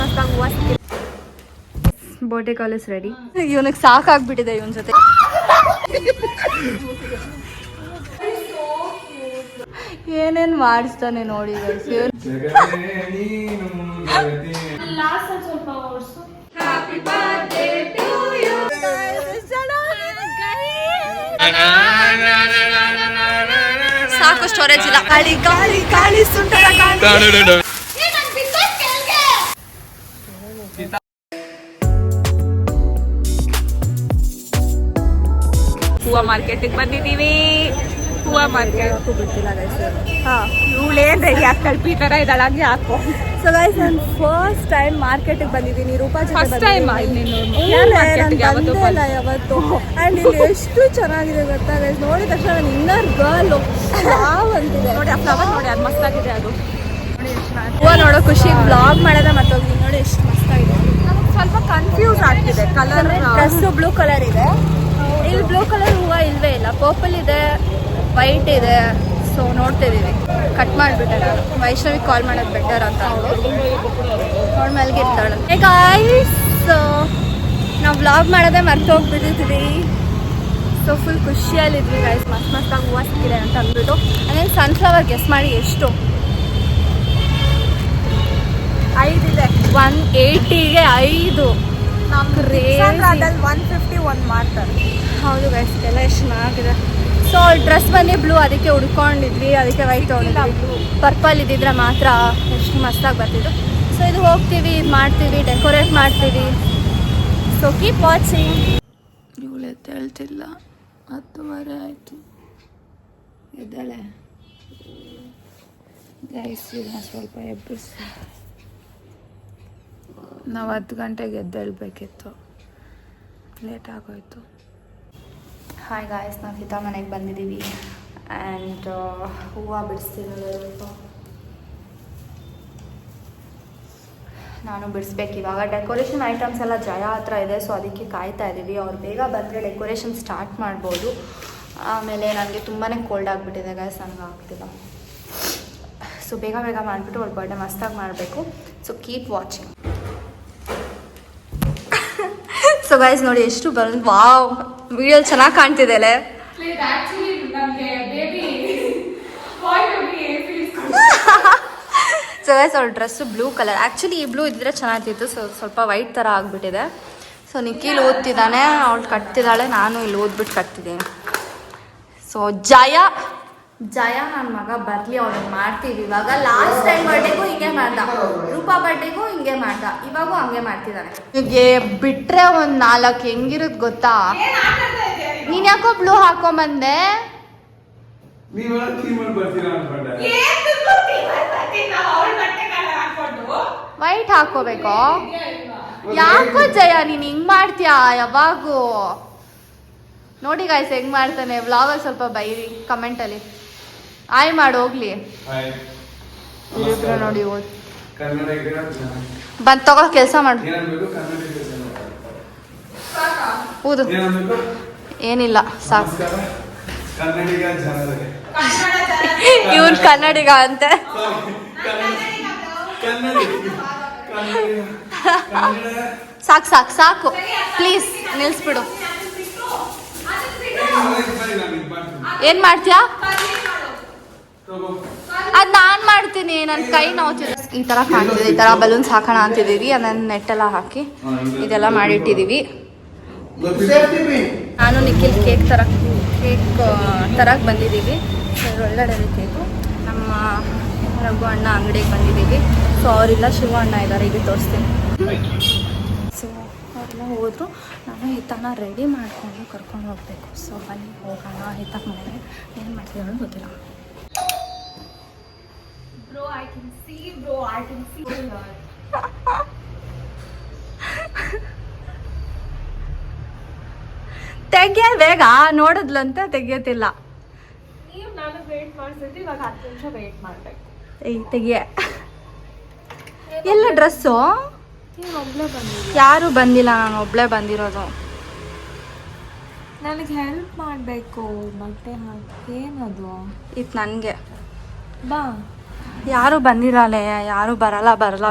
ಮಸ್ತಾಗಿ ಹೂವು ಸಿಕ್ಕಿದೆ. ಬೋಟೆ college ready. ಇವನಿಗೆ ಸಾಕಾಗ್ಬಿಟ್ಟಿದೆ ಇವನ ಜೊತೆ. ಏನೇನ್ ಮಾಡಿಸ್ತಾನೆ ನೋಡಿ. ಸಾಕು ಸ್ಟೋರೇಜ್ ಇಲ್ಲ. ಗಾಳಿ ಗಾಳಿ ಗಾಳಿ ಸುಂಟರ ಹೂವು ಮಾರ್ಕೆಟಿಗೆ ಬಂದಿದ್ದೀವಿ. ಹೂವು ಮಾರ್ಕೆಟ್ ಬಿಟ್ಟಿಲ್ಲ ಇವಳೇನ್ ರೆಡಿ ಆಗ್ತಾಳೆ ಈ ತರ ಇದ್ದಾಳಾಗಿ ಹಾಕೋ. ಸೊ ಗೈಸ್ ನಾನು ಫಸ್ಟ್ ಟೈಮ್ ಮಾರ್ಕೆಟಿಗೆ ಬಂದಿದ್ದೀನಿ. ರೂಪಾ ಜೊತೆ ಯಾವತ್ತು. ಆ್ಯಂಡ್ ಇಲ್ಲಿ ಎಷ್ಟು ಚೆನ್ನಾಗಿದೆ ಗೊತ್ತಾ ಗೈಸ್. ನೋಡಿದ ತಕ್ಷಣ ನನ್ನ ಇನ್ನರ್ ಗರ್ಲ್ ವಾವ್ ಅಂತಿದೆ. ನೋಡಿ ಆ ಫ್ಲವರ್ ನೋಡಿ ಅದು ಮಸ್ತಾಗಿದೆ. ಅದು ನೋಡಿ ಹೂವು ನೋಡೋ ಖುಷಿ. ಬ್ಲಾಗ್ ಮಾಡೋದ ಮತ್ತೋಗಿ ನೋಡಿ ಎಷ್ಟು ಮಸ್ತಾಗಿದೆ. ನಮಗೆ ಸ್ವಲ್ಪ ಕನ್ಫ್ಯೂಸ್ ಆಗ್ತಿದೆ ಕಲರ್. ಡ್ರೆಸ್ ಬ್ಲೂ ಕಲರ್ ಇದೆ. ಇಲ್ಲಿ ಬ್ಲೂ ಕಲರ್ ಹೂವು ಇಲ್ವೇ ಇಲ್ಲ. ಪರ್ಪಲ್ ಇದೆ, ವೈಟ್ ಇದೆ. ಸೊ ನೋಡ್ತಿದ್ದೀವಿ. ಕಟ್ ಮಾಡಿಬಿಟ್ಟೆ ನಾನು. ವೈಷ್ಣವಿಗೆ ಕಾಲ್ ಮಾಡೋದು ಬೆಟರ್ ಅಂತ ನೋಡಿ ಮಲ್ಗಿರ್ತಾಳೆ. ಗಾಯ್ಸ್ ನಾವು ವ್ಲಾಗ್ ಮಾಡೋದೇ ಮರ್ತೋಗ್ಬಿಟ್ಟಿದ್ವಿ. ಸೊ ಫುಲ್ ಖುಷಿಯಲ್ಲಿದ್ವಿ ಗೈಸ್. ಮಸ್ತಾಗಿ ಹೂವು ಸಿಕ್ಕಿದೆ ಅಂತ ಅಂದ್ಬಿಟ್ಟು. ಅದೇನು ಸನ್ಫ್ಲವರ್ ಗೆಸ್ ಮಾಡಿ ಎಷ್ಟು? 5 ಇದೆ. 180ಗೆ 5. ನಮ್ಗೆ 150 ಒಂದು ಮಾಡ್ತಾರೆ. ಹೌದು ಗೈಸ್ ಎಲ್ಲ ಎಷ್ಟು ಚೆನ್ನಾಗಿದೆ. ಸೊ ಡ್ರೆಸ್ ಬಂದು ಬ್ಲೂ, ಅದಕ್ಕೆ ಹುಡ್ಕೊಂಡಿದ್ವಿ. ಅದಕ್ಕೆ ವೈಟ್ ತೊಗೊಂಡಿದ್ವಿ. ಪರ್ಪಲ್ ಇದ್ದಿದ್ರೆ ಮಾತ್ರ ಎಷ್ಟು ಮಸ್ತಾಗಿ ಬರ್ತಿದ್ದು. ಸೊ ಇದು ಹೋಗ್ತೀವಿ, ಇದು ಮಾಡ್ತೀವಿ, ಡೆಕೋರೇಟ್ ಮಾಡ್ತೀವಿ. So keep watching. ಇವಳು ಎದ್ದೇಳ್ತಿಲ್ಲ. 10:30 ಆಯಿತು. ಎದ್ದಾಳೆ ಗೈಸ್. ಇದನ್ನ ಸ್ವಲ್ಪ ಎಬ್ಬಿಸಿ. ನಾವು 10 ಗಂಟೆಗೆ ಎದ್ದೇಳಬೇಕಿತ್ತು. ಲೇಟ್ ಆಗೋಯ್ತು. ಹಾಯ್ ಗಾಯ್ಸ್, ನಾವು ಹಿತಾ ಮನೆಗೆ ಬಂದಿದ್ದೀವಿ. ಆ್ಯಂಡ್ ಹೂವು ಬಿಡಿಸ್ತಿದ್ದಾರೆ. ನಾನು ಬಿಡಿಸ್ಬೇಕು ಇವಾಗ. ಡೆಕೋರೇಷನ್ ಐಟಮ್ಸ್ ಎಲ್ಲ ಜಯ ಹತ್ರ ಇದೆ. ಸೊ ಅದಕ್ಕೆ ಕಾಯ್ತಾ ಇದ್ದೀವಿ. ಅವ್ರು ಬೇಗ ಬಂದರೆ ಡೆಕೋರೇಷನ್ ಸ್ಟಾರ್ಟ್ ಮಾಡ್ಬೋದು. ಆಮೇಲೆ ನನಗೆ ತುಂಬಾ ಕೋಲ್ಡ್ ಆಗಿಬಿಟ್ಟಿದೆ ಗೈಸ್. ನನಗೆ ಆಗ್ತಿಲ್ಲ. ಸೊ ಬೇಗ ಮಾಡಿಬಿಟ್ಟು ಅವ್ರ ಬರ್ಡೇ ಮಸ್ತಾಗಿ ಮಾಡಬೇಕು. So keep watching. So guys ನೋಡಿ ಎಷ್ಟು ಬಂದು. ವಾವ್, ವಿಡಿಯೋ ಚೆನ್ನಾಗಿ ಕಾಣ್ತಿದೆ ಅಲ್ಲೇ. ಸೊ ಗೈಸ್ ಅವ್ರ ಡ್ರೆಸ್ಸು ಬ್ಲೂ ಕಲರ್. ಆ್ಯಕ್ಚುಲಿ ಈ ಬ್ಲೂ ಇದ್ದರೆ ಚೆನ್ನಾಗಿತ್ತು. ಸೊ ಸ್ವಲ್ಪ ವೈಟ್ ಥರ ಆಗಿಬಿಟ್ಟಿದೆ. ಸೊ ನಿಖಿಲ್ ಓದ್ತಿದ್ದಾನೆ, ಅವಳು ಕಟ್ತಿದ್ದಾಳೆ. ನಾನು ಇಲ್ಲಿ ಓದ್ಬಿಟ್ಟು ಕಟ್ತಿದ್ದೀನಿ. ಸೊ ಜಯ ನನ್ನ ಮಗ ಬರಲಿ, ಅವ್ನಿಗೆ ಮಾಡ್ತೀವಿ ಇವಾಗ. ಲಾಸ್ಟ್ ಟೈಮ್ ಬರ್ಡೇಗೂ ಹಿಂಗೆ ಮಾಡ್ದ, ರೂಪಾ ಬರ್ಡೇಗೂ ಹಿಂಗೆ ಮಾಡ್ದ, ಇವಾಗೂ ಹಂಗೆ ಮಾಡ್ತಿದ್ದಾನೆ. ಹೀಗೆ ಬಿಟ್ರೆ ಒಂದು 4 ಹೆಂಗಿರುತ್ತೆ ಗೊತ್ತಾ? ನೀನು ಯಾಕೋ ಬ್ಲೂ ಹಾಕೊಂಬಂದೆ? ವೈಟ್ ಹಾಕೋಬೇಕೋ? ಯಾಕೋ ಜಯ ನೀನು ಹಿಂಗೆ ಮಾಡ್ತೀಯಾ ಯಾವಾಗೂ? ನೋಡಿ ಗಾಯ್ಸ್ ಹೆಂಗೆ ಮಾಡ್ತಾನೆ. ವ್ಲಾಗಲ್ಲಿ ಸ್ವಲ್ಪ ಬೈರಿ ಕಮೆಂಟಲ್ಲಿ. ಆಯ್ ಮಾಡಿ ಹೋಗ್ಲಿ. ನೋಡಿ ಬಂದು ತಗೋ ಕೆಲಸ ಮಾಡು. ಹೌದು ಏನಿಲ್ಲ ಸಾಕು. ಇವನ್ ಕನ್ನಡಿಗ ಅಂತೆ. ಸಾಕು ಪ್ಲೀಸ್ ನಿಲ್ಸ್ಬಿಡು. ಏನ್ ಮಾಡ್ತೀಯಾ? ಅದು ನಾನು ಮಾಡ್ತೀನಿ. ನನ್ನ ಕೈ ನೋವ್ತಿದೆ. ಈ ಥರ ಕಾಣ್ತಿದೆ. ಈ ಥರ ಬಲೂನ್ಸ್ ಹಾಕೋಣ ಅಂತಿದ್ದೀವಿ. ಅದನ್ನು ನೆಟ್ಟೆಲ್ಲ ಹಾಕಿ ಇದೆಲ್ಲ ಮಾಡಿಟ್ಟಿದ್ದೀವಿ. ನಾನು ನಿಖಿಲ್ ಕೇಕ್ ತರಕ್ಕೆ ಬಂದಿದ್ದೀವಿ. ಒಳ್ಳೆಡೆ ಕೇಕು. ನಮ್ಮ ರಘು ಅಣ್ಣ ಅಂಗಡಿಗೆ ಬಂದಿದ್ದೀವಿ. ಸೊ ಅವರೆಲ್ಲ ಶಿವ ಅಣ್ಣ ಇದ್ದಾರೆ. ಇಲ್ಲಿ ತೋರಿಸ್ತೀನಿ. ಸೊ ಅವರೆಲ್ಲ ಹೋದರು. ನಾನು ಹಿತನ ರೆಡಿ ಮಾಡಿಕೊಂಡು ಕರ್ಕೊಂಡು ಹೋಗಬೇಕು. ಸೊ ಅಲ್ಲಿ ಹೋಗೋಣ. ಹಿತಕ್ಕೆ ಮನೆಗೆ ಏನು ಮಾಡ್ತೀವಿ ಅನ್ನೋದು ಗೊತ್ತಿಲ್ಲ. Bro, I can see. ತೆಗಿಯ ಬೇಗ. ನೋಡಿದ್ಲಂತ ತೆಗಿಯೋತಿಲ್ಲ. ನೀವು ನಾನು ವೇಟ್ ಮಾಡಿಸಿದ್ರಿ. ಇವಾಗ 10 ನಿಮಿಷ ವೇಟ್ ಮಾಡಬೇಕು. ತೆಗಿಯ. ಎಲ್ಲ ಡ್ರೆಸ್ಸು? ಯಾರು ಬಂದಿಲ್ಲ, ನಾನು ಒಬ್ಳೇ ಬಂದಿರೋದು. ನನಗೆ ಹೆಲ್ಪ್ ಮಾಡಬೇಕು. ಮತ್ತೆ ಏನದು? ಇದು ನನಗೆ. ಬಾ. ಯಾರು ಬಂದಿರಲ್ಲ, ಯಾರು ಬರಲ್ಲ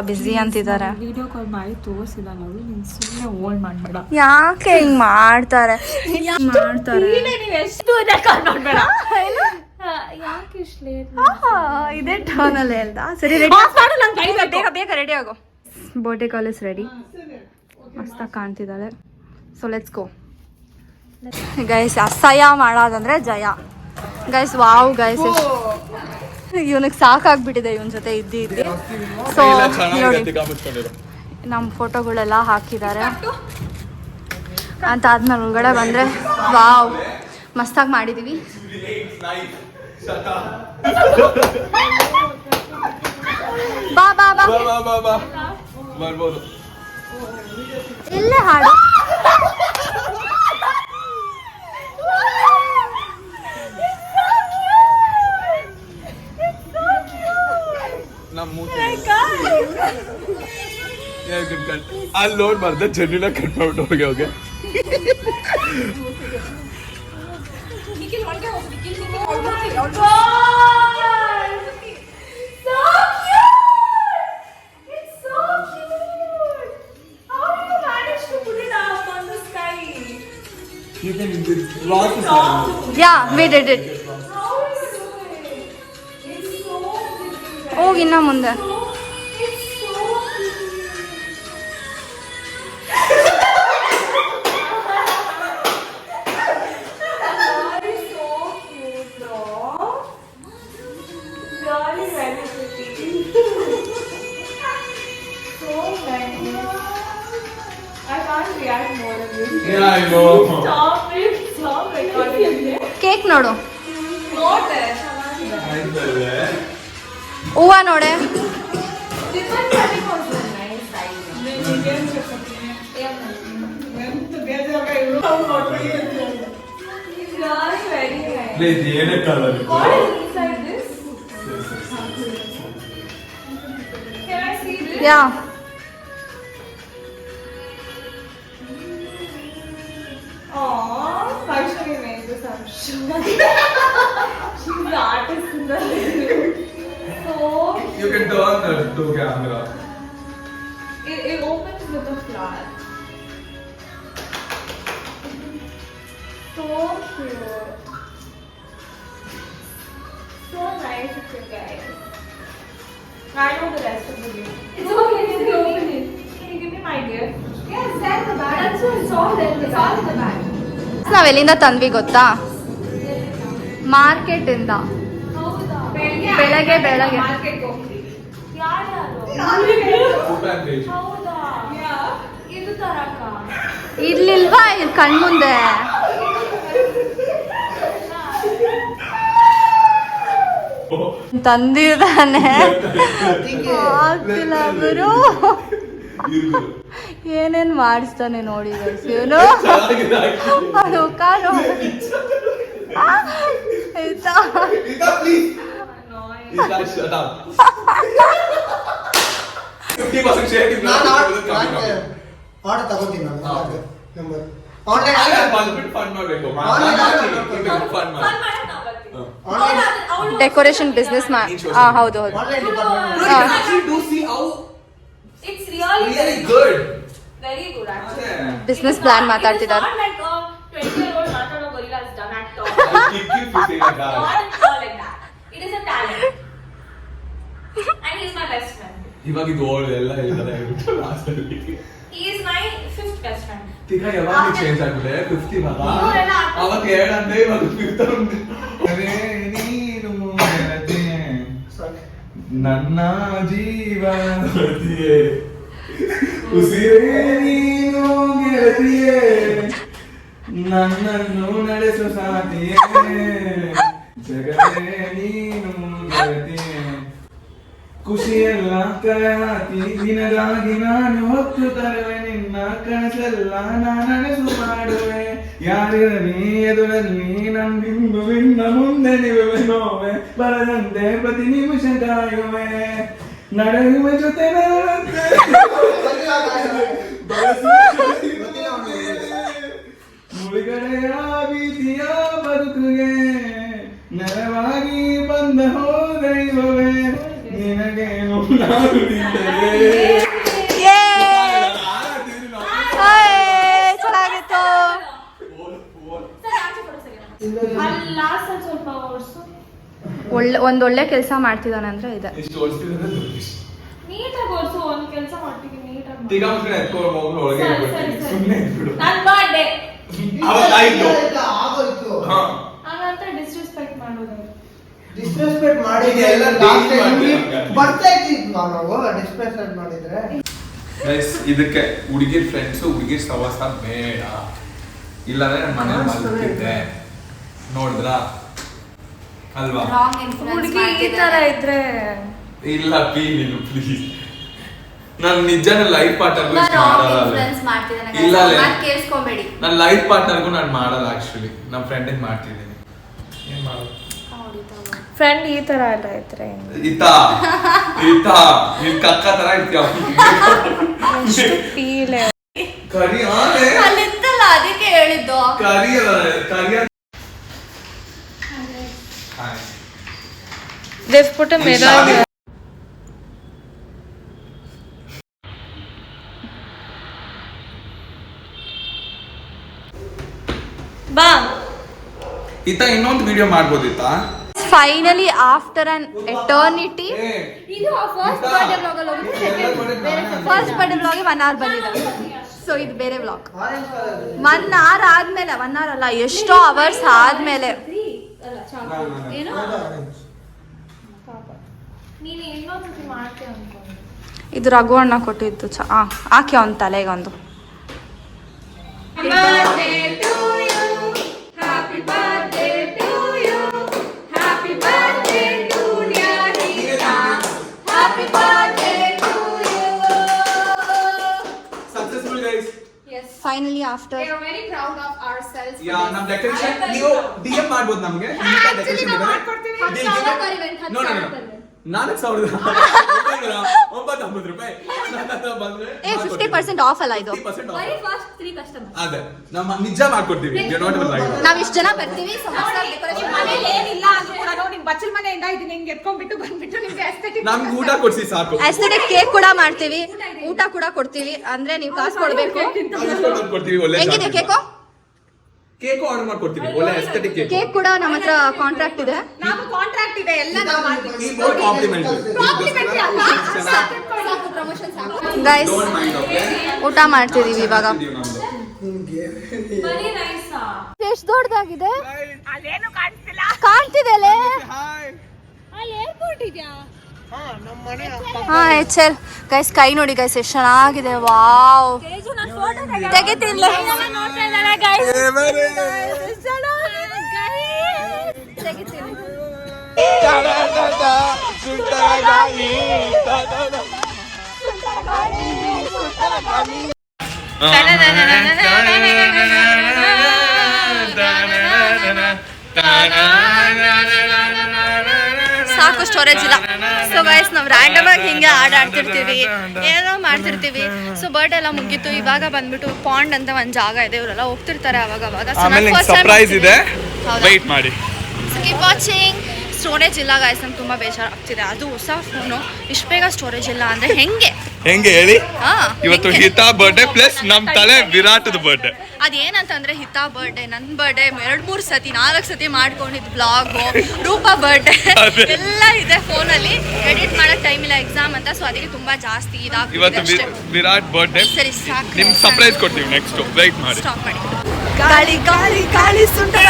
ಬ್ಯುಸಿ ಅಂತಿದ್ದಾರೆ. ವಿಡಿಯೋ ಕಾಲ್ ಮಾಡಿ ತೋರಿಸಿದ ನಾವು, ನೀನು ಸುಮ್ಮನೆ ಓಲ್ಡ್ ಮಾಡಬೇಡ. ಯಾಕೆ ಹಿಂಗ್ ಮಾಡ್ತಾರೆ? ಇದೇ ಟರ್ನಲ್ಲಿ ಹೇಳ್ದ. ಸರಿ ಬೇಗ ರೆಡಿ ಆಗೋ. ಬರ್ಡೇ ಕಾಲೇಜ್ ರೆಡಿ, ಮಸ್ತಾಗಿ ಕಾಣ್ತಿದ್ದಾಳೆ. So let's go guys. ಅಸಹ್ಯ ಮಾಡೋದಂದ್ರೆ ಜಯ ಗೈಸ್. ವಾವ್ ಗೈಸ್, ಇವನಿಗೆ ಸಾಕಾಗ್ಬಿಟ್ಟಿದೆ ಇವನ್ ಜೊತೆ ಇದ್ದಿ. ಸೊ ನೋಡಿ ನಮ್ಮ ಫೋಟೋಗಳೆಲ್ಲ ಹಾಕಿದ್ದಾರೆ ಅಂತ ಆದ್ಮೇಲೆ ಒಳಗಡೆ ಬಂದ್ರೆ ವಾವ್ ಮಸ್ತಾಗಿ ಮಾಡಿದೀವಿ. ಬಾ ಬಾ ಬಾ ಇಲ್ಲೇ ಹಾಡು. ಅಲ್ಲಿ ನೋಡ್ಬಾರ್ದ, ಚೆನ್ನಿನ ಕಟ್ ಮಾಡ್ಬಿಟ್ಟು ಹೋಗಿ ಹೋಗಿ ಇನ್ನ ಮುಂದೆ. ಕೇಕ್ ನೋಡು, ಹೂವ ನೋಡೆ. ಯಾ You can turn the camera. It opens with a flower. So cute. So nice of you guys. I know the rest of the gift. It's okay, you can open it. Can you give me my gift? Yes, that's the bag. That's what it's all in. It's all in the bag. ನಾವೆಲ್ಲಿಂದ ತಂದ್ವಿ ಗೊತ್ತಾ? Market ಇಂದ. ಬೆಳಗ್ಗೆ market ಹೋಗ್ತೀವಿ. ಇದು ತರಕ ಇರ್ಲಿಲ್ವಾ ಇಲ್ಲಿ ಕಣ್ಮುಂದೆ? ತಂದಿದ್ದಾನೆ. ಆಗ್ತಿಲ್ಲ ಗುರು, ಏನೇನ್ ಮಾಡಿಸ್ತಾನೆ ನೋಡಿ ಇವನು. ಅದು ಕಾನು ಆಯ್ತಾ? ಡೆಕೋರೇಷನ್ ಬಿಸ್ನೆಸ್ ಹೌದು ಹೌದು. ಬಿಸ್ನೆಸ್ ಪ್ಲಾನ್ ಮಾತಾಡ್ತಿದ್ದಾರೆ. ಇವಾಗ ಇದು ಓಲ್ಡ್ ಎಲ್ಲ ಹೇಳ್ತಾರೆ. He is my 5th best friend. ತಿಕ್ಕ ಯಾವಾಗ ಚೇಂಜ್ ಆಗಿದೆ 50 ಇವಾಗ. ಅವಾಗ 2 ಅಂದೆ, ಇವಾಗ 5th ಅಂದೆ. ಅರೆ ನೀನು ನನ್ನ ಜೀವನದಿಯೇ, ಉಸಿರೇ ನೀನು ಗೆಳತಿಯೇ, ನನ್ನನ್ನು ನಡೆಸು ಸಾಥಿಯೇ, ಜಗವೇ ನೀನು ಗೆಳತಿಯೇ, ಖುಷಿಯೆಲ್ಲ ಕರಹಾಕಿ ನಿನಗಾಗಿ ನಾನು ಹೊತ್ತು ತರುವೆ, ನಿನ್ನ ಕನಸೆಲ್ಲ ನನಸು ಮಾಡುವೆ, ಯಾರಿರಲಿ ಎದುರಲ್ಲಿ ನನ್ನಿಂದು ನಿನ್ನ ಮುಂದೆ ನಿಲ್ಲುವೆ, ನೋವೆ ಬರದಂತೆ ಪ್ರತಿ ನಿಮಿಷ ಕಾಯುವೆ, ನಡೆಯುವೆ ಜೊತೆ ಮುಳುಗಡೆಯ ಭೀತಿಯ ಬದುಕುಗೆ ನೆರವಾಗಿ ಬಂದ ಹೋದೈವವೇ, ಚೆನ್ನಾಗಿತ್ತು. ಒಂದೊಳ್ಳೆ ಕೆಲಸ ಮಾಡ್ತಿದ್ದಾನಂದ್ರೆ ಇದೆ. ನೀಟಾಗಿ ಓಡಿಸು. ಒಂದು ಕೆಲಸ ಮಾಡ್ತೀವಿ ನೀಟಾಗಿ. ಈಗ ಮುಂದೆ ಎತ್ಕೊಂಡು ಹೋಗ್ಲು ಒಳಗೆ ಸುಮ್ಮನೆ ಇಟ್ಬಿಡು. ನನ್ನ ಬರ್ಡೇ ಅವತ್ತಾಯ್ತು. ಹಾಗಂತ ಡಿಸ್ರೆಸ್ಪೆಕ್ಟ್ ಮಾಡೋದು. ಡಿಸ್ರೆಸ್ಪೆಕ್ಟ್ ಮಾಡಿದ್ರೆ ಎಲ್ಲ ಬರ್ತಾ ಇದ್ದಿದ್ವಾ ನಾವು ಡಿಸ್ರೆಸ್ಪೆಕ್ಟ್ ಮಾಡಿದ್ರೆ. ಗೈಸ್ ಇದಕ್ಕೆ ಹುಡುಗಿರ್ ಫ್ರೆಂಡ್ಸ್ ಹುಡುಗಿರ್ ಸವಾಸ ಬೇಡ. ಇಲ್ಲಾಂದ್ರೆ ನನ್ನ ಮನೆ ಮಲ್ತಿದ್ದೆ ನೋಡಿದ್ರಾ ಅಲ್ವಾ? ಹುಡುಗಿ ಈ ತರ ಇದ್ರೆ ಇಲ್ಲ ಪ್ಲೀಸ್. ನಾನು ನಿಜನ ಲೈಫ್ ಪಾರ್ಟ್ನರ್ಗೂ ಮಾಡಲ್ಲ. ಇಲ್ಲ ನನ್ನ ಲೈಫ್ ಪಾರ್ಟ್ನರ್ಗೂ ನಾನು ಮಾಡಲ್ಲ. ಆಕ್ಚುಲಿ ನಮ್ಮ ಫ್ರೆಂಡಿಗೆ ಮಾಡ್ತಿದ್ದೀನಿ. ಏನ್ ಮಾಡೋದು? ಫ್ರೆಂಡ್ ಈ ತರ ಎಲ್ಲ ಇದ್ರೆ ಈತಾ ನಿನ್ ಕಕ್ಕ ತರ ಇರ್ತೀಯ. ಕರಿ ಅಲ್ಲಿತ್ತಲ್ಲ ಅದಕ್ಕೆ ಹೇಳಿದ್ದು. They've put a mirror here. ಬಾ ಈತ ಇನ್ನೊಂದು ವಿಡಿಯೋ ಮಾಡ್ಬೋದಿತ್ತಾ? ಫೈನಲಿ ಆಫ್ಟರ್ ಅನ್ ಎಟರ್ನಿಟಿ ಇದು ಫಸ್ಟ್ ಬರ್ಡೇ ವ್ಲಾಗ್ ಅಲ್ಲಿ ಹೋಗುತ್ತೆ. Second first birthday vlog 1 hour ಬಂದಿದೆ. ಸೊ ಇದು ಬೇರೆ ವ್ಲಾಗ್. 1 hour ಆದ್ಮೇಲೆ 1 hour ಅಲ್ಲ ಎಷ್ಟೋ ಅವರ್ಸ್ ಆದ್ಮೇಲೆ. ಏನು ನೀನು ಇನ್ನೊಂದ್ಸತಿ ಮಾಡ್ತೀಯ ಅನ್ಕೊಂಡು. ಇದು ರಘು ಅಣ್ಣ ಕೊಟ್ಟಿದ್ದು ಹಾಕಿ ಅವನ ತಲೆಗೆ ಒಂದು. Finally after we are very proud of ourselves. ಯಾ ನಮ್ಮ ಡೆಕೋರೇಷನ್ ನೀವು DM ಮಾಡ್ಬೋದು ನಮಗೆ. ಡೆಕೋರೇಷನ್ ಇದೆ. 4,000 9,900 ರೂಪಾಯಿ ಬಂದ್ರೆ 50% ಆಫ್ ಅಲ್ಲ ಇದು. Very fast 3 customers. ಅದೇ ನಮ್ಮ ನಿಜ ಮಾಡ್ಕೊಡ್ತೀವಿ. ನಾವ್ ಇಷ್ಟು ಜನ ಬರ್ತೀವಿ. ಮನೇಲಿ ಏನಿಲ್ಲ ಅಂದ್ರೂ ಕೂಡ ನಿಮ್ ಬಚ್ಚಲ್ ಮನೆಯಿಂದ ಇದನ್ನ ಹಿಂಗೆ ಎತ್ಕೊಂಡ್ಬಿಟ್ಟು ಬಂದ್ಬಿಟ್ಟು ನಿಮ್ಗೆ aesthetic ನಮ್ಗೆ ಊಟ ಕೊಡ್ಸಿ ಸಾಕು. ಅಸ್ಥೆಟಿಕ್ ಕೇಕ್ ಕೂಡ ಮಾಡ್ತೀವಿ, ಊಟ ಕೂಡ ಕೊಡ್ತೀವಿ. ಅಂದ್ರೆ ನೀವು ಕಾಸು ಕೊಡ್ಬೇಕು. ಕೊಡ್ತೀವಿ. ಒಳ್ಳೆ ಹೆಂಗಿದೆ ಕೇಕು? ಕೇಕ್ ಆರ್ಡರ್ ಮಾಡ್ಕೊಡ್ತೀವಿ. ಒಳ್ಳೆ aesthetic ಕೇಕ್. ಕೇಕ್ ಕೂಡ ನಮ್ಮ ಹತ್ರ ಕಾಂಟ್ರಾಕ್ಟ್ ಇದೆ. ನಾವು ಕಾಂಟ್ರಾಕ್ಟ್ ಇದೆ ಎಲ್ಲ ನಾವು ಮಾಡ್ತೀವಿ. ಗೈಸ್ ಊಟ ಮಾಡ್ತಿದೀವಿ ಇವಾಗ. ಬರೀ ನೈಸ್ ಎಷ್ಟು ದೊಡ್ಡದಾಗಿದೆ. ಅಲ್ಲೇನು ಕಾಣಿಸ್ತಿಲ್ಲ. ಕಾಣ್ತಿದೆ ಅಲ್ಲೇ. ಅಲ್ಲಿ ಏರ್ಪೋರ್ಟ್ ಇದೆಯಾ? ಹಾ ಎಚ್ಚಲ್ ಗೈಸ್ ಕೈ ನೋಡಿ ಗೈಸ್ ಎಷ್ಟು ಚೆನ್ನಾಗಿದೆ. ವಾವ್ ತೆಗಿತಿಲ್ಲ. ಸಾಕು ಸ್ಟೋರೇಜ್ ಇಲ್ಲ. ಸೊ ಗೈಸ್ ನಾವು ರ್ಯಾಂಡಮ್ ಆಗಿ ಹಿಂಗೆ ಆಡ್ತಿರ್ತೀವಿ, ಏನೋ ಮಾಡ್ತಿರ್ತೀವಿ. ಸೊ ಬರ್ಡೇ ಎಲ್ಲ ಮುಗೀತು. ಇವಾಗ ಬಂದ್ಬಿಟ್ಟು ಪಾಂಡ್ ಅಂತ ಒಂದು ಜಾಗ ಇದೆ, ಇವರೆಲ್ಲ ಹೋಗ್ತಿರ್ತಾರೆ ಅವಾಗ ಅವಾಗ. ಸರ್ಪ್ರೈಸ್ ಇದೆ, ವೇಟ್ ಮಾಡಿ. So keep watching. ಸ್ಟೋರೇಜ್ ಇಲ್ಲ ಗೈಸ್, ನಂಗೆ ತುಂಬ ಬೇಜಾರಾಗ್ತಿದೆ. ಅದು ಹೊಸ ಫೋನು, ಇಷ್ಟು ಬೇಗ ಸ್ಟೋರೇಜ್ ಇಲ್ಲ ಅಂದರೆ ಹೆಂಗೆ ಹೇಳಿ. ಇವತ್ತು ಹಿತಾ ಬರ್ಡೇ ಪ್ಲಸ್ ನಮ್ಮ ತಲೆ ವಿರಾಟದ ಬರ್ಡೇ. ಅದೇನಂತಂದ್ರೆ ಹಿತಾ ಬರ್ಡೇ, ನನ್ನ ಬರ್ಡೇ 2-3 ಸತಿ 4 ಸತಿ ಮಾಡ್ಕೊಂಡಿದ್ದು ಬ್ಲಾಗು, ರೂಪಾ ಬರ್ಡೇ ಎಲ್ಲ ಇದೆ ಫೋನಲ್ಲಿ. ಎಡಿಟ್ ಮಾಡೋಕ್ಕೆ ಟೈಮ್ ಇಲ್ಲ, ಎಕ್ಸಾಮ್ ಅಂತ. ಸೊ ಅದಕ್ಕೆ ತುಂಬ ಜಾಸ್ತಿ ಇವತ್ತು ವಿರಾಟ್ ಬರ್ಡೇ. ಸರಿ ಸಾಕು, ನಿಮ್ಗೆ ಸರ್ಪ್ರೈಸ್ ಕೊಡ್ತೀವಿ ನೆಕ್ಸ್ಟ್, ವೇಟ್ ಮಾಡಿ. ಸ್ಟಾಪ್ ಮಾಡಿ. ಗಾಳಿ ಗಾಳಿ ಗಾಳಿ ಸುಂದರ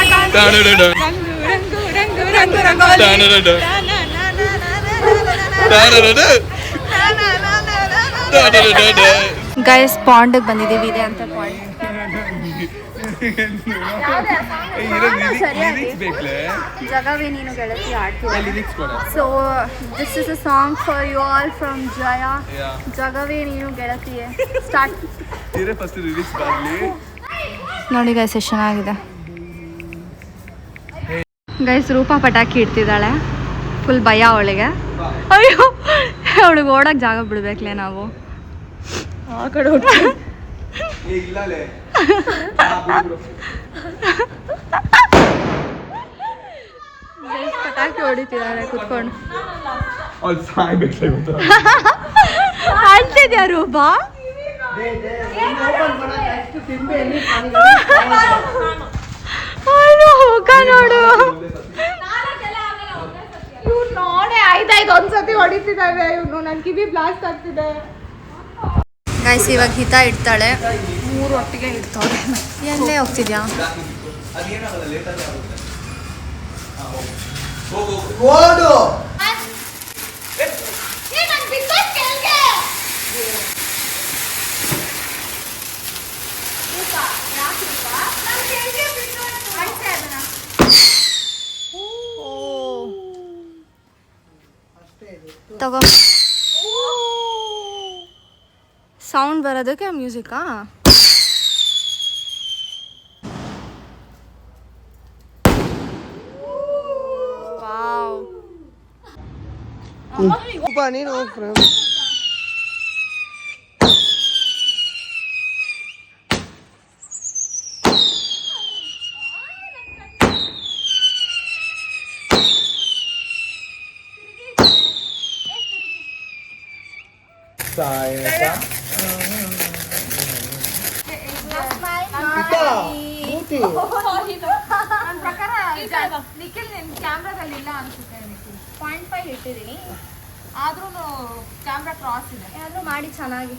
ಗೈಸ್ ಪಾಂಡ್ಗೆ ಬಂದಿದ್ದೀವಿ. ಇದೆ ಅಂತ ಪಾಯಿಂಟ್. ಜಗವೇ ನೀನು ಗೆಳತಿ ಆಡ್ತೀವಿ. So this is a song for you all from Jaya. ಜಗವೇ ನೀನು ಗೆಳತಿಯೇ. ಸ್ಟಾರ್ಟ್. ನೋಡಿ ಗೈಸ್ ಎಷ್ಟು ಚೆನ್ನಾಗಿದೆ. ಗೈಸ್ ರೂಪಾ ಪಟಾಕಿ ಇಡ್ತಿದ್ದಾಳೆ. ಫುಲ್ ಭಯ ಅವಳಿಗೆ. ಅಯ್ಯೋ ಅವಳಿಗೆ ಓಡೋಕೆ ಜಾಗ ಬಿಡ್ಬೇಕಲೇ ನಾವು. ಆ ಕಡೆ ಪಟಾಕಿ ಹೊಡಿತಿದ್ದಾರೆ ಕುತ್ಕೊಂಡು. ಅವ್ಳು ಸಾಯ್ಬೇಕು ಇವತ್ತು. ಅಂತಿದ್ಯಾರು ಬಾ ಮುಖ ನೋಡು. ಇವ್ರು ನೋಡೆ ಐದೈದು ಒಂದ್ಸತಿ ಹೊಡಿತಿದ್ದಾವೆ. ಇವ್ನು ನನ್ ಕಿವಿ ಬ್ಲಾಸ್ಟ್ ಆಗ್ತಿದೆ. ಗೈಸ್ ಇವಾಗ ಹಿತ ಇಡ್ತಾಳೆ, 3 ಒಟ್ಟಿಗೆ ಇಡ್ತಾಳೆ. ಎಲ್ಲೇ ಹೋಗ್ತಿದ್ಯಾ? ಅದೇನಾಗಲ್ಲ, ಲೇಟಾಗಿ ಆಗುತ್ತೆ. ಓಡು ತಗೋ. ಸೌಂಡ್ ಬರೋದಕ್ಕೆ ಮ್ಯೂಸಿಕಾ? ನೀನು ಹೋಗ್ ಫ್ರೆಂಡ್. ನಿಖಿಲ್ ನಿನ್ ಕ್ಯಾಮ್ರಾದಲ್ಲಿ ಇಲ್ಲ ಅನ್ಸುತ್ತೆ. 0.5 ಇಟ್ಟಿದ್ದೀನಿ, ಆದ್ರೂ ಕ್ಯಾಮ್ರಾ ಕ್ರಾಸ್ ಇದೆ. ಏನಾದ್ರು ಮಾಡಿ ಚೆನ್ನಾಗಿ.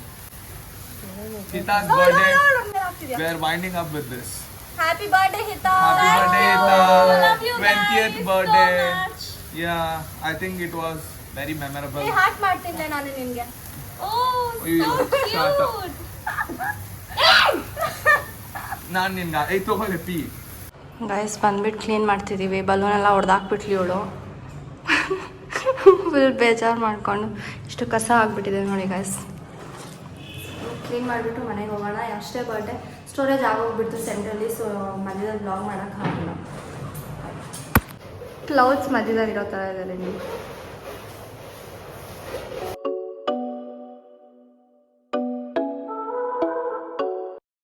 Hita's birthday. We are winding up with this. Happy birthday Hita. Happy birthday, Hita. Love you, 20th guys, birthday. so much. Yeah, I think it was very memorable. Hot ಮಾಡ್ತಿದ್ದೆ ನಾನು ನಿನ್ಗೆ. Oh, ಅಯ್ಯೋ, so shut up. cute. ನಾನು ನಿನ್ಗೆ ತಗೊಳ್ಳೆ P. Guys ಬಂದ್ಬಿಟ್ಟು clean ಮಾಡ್ತಿದ್ದೀವಿ. Balloon ಎಲ್ಲ ಹೊಡೆದಾಕ್ಬಿಟ್ಲಿ ಇವಳು. ಫುಲ್ ಬೇಜಾರು ಮಾಡ್ಕೊಂಡು ಇಷ್ಟು ಕಸ ಆಗಿಬಿಟ್ಟಿದೆ ನೋಡಿ ಗೈಸ್. ಕ್ಲೀನ್ ಮಾಡಿಬಿಟ್ಟು ಮನೆಗೆ ಹೋಗೋಣ. ಅಷ್ಟೇ ಬರ್ಡೇ ಸ್ಟೋರೇಜ್ ಆಗೋಗ್ಬಿಡ್ತು ಸೆಂಟ್ರಲ್ಲಿ. ಸೊ ಮಧ್ಯದಲ್ಲಿ ಬ್ಲಾಗ್ ಮಾಡೋಕ್ಕಾಗಿಲ್ಲ. ಕ್ಲೌಡ್ಸ್ ಮಧ್ಯದಲ್ಲಿ ಇರೋ ಥರ ಇದೆ ನೀವು.